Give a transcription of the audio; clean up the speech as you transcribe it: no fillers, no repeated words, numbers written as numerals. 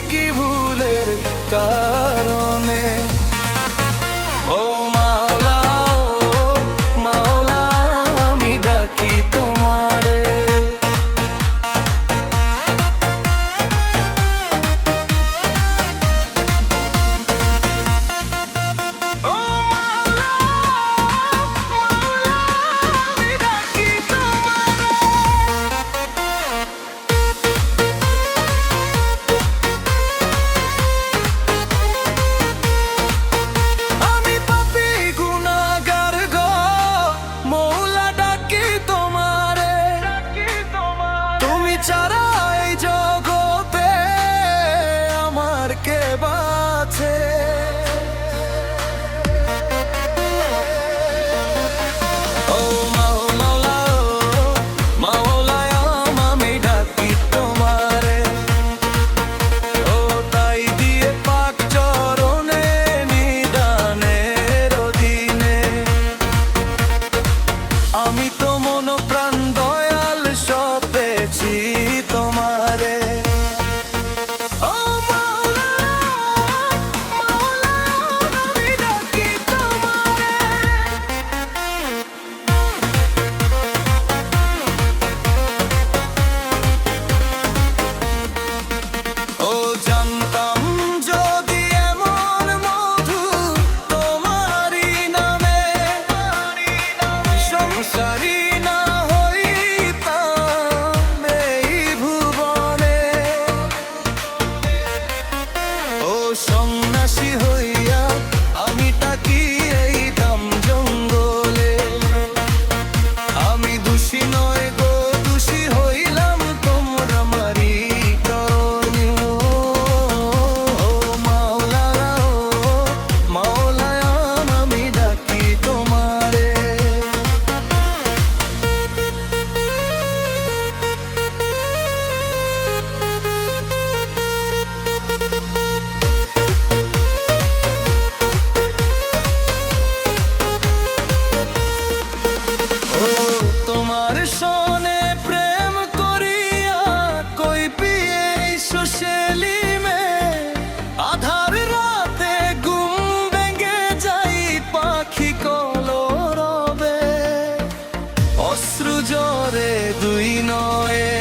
কি ভুলের কারণে। ও মাওলা, ও মাওলা, আমি ডাকি তোমারে। ছাড়া এই জগতে আমার কে বাঁচে। ও মাওলা, ও মাওলা, আমি ডাকি তোমারে। ও তাই দিয়ে পাক চরণে নিদানের অধীনে আমি তো মন প্রাণ দয়াল সপেছি তোমারে। ও মাওলা, মাওলা, আমি ডাকি তোমারে। ও জানতাম যদি এমন মধু তোমারই নামে, সংসারী না হইতাম এই ভুবনে। ও সন্ন্যাসী হইয়া আমি তাকি এই দাম জঙ্গলে। আমি দোষী নয় গো, দোষী হইলাম তোমরা মারি কারণে। ও মাওলা, ও মাওলা, আমি ডাকি তোমারে। ও তোমার সনে প্রেম করিয়া কই পিয়ে সুশেলিমে আধার রাতে ঘুম ভেঙে যাই পাখি কলরবে। অশ্রু জরে দুই নয়ে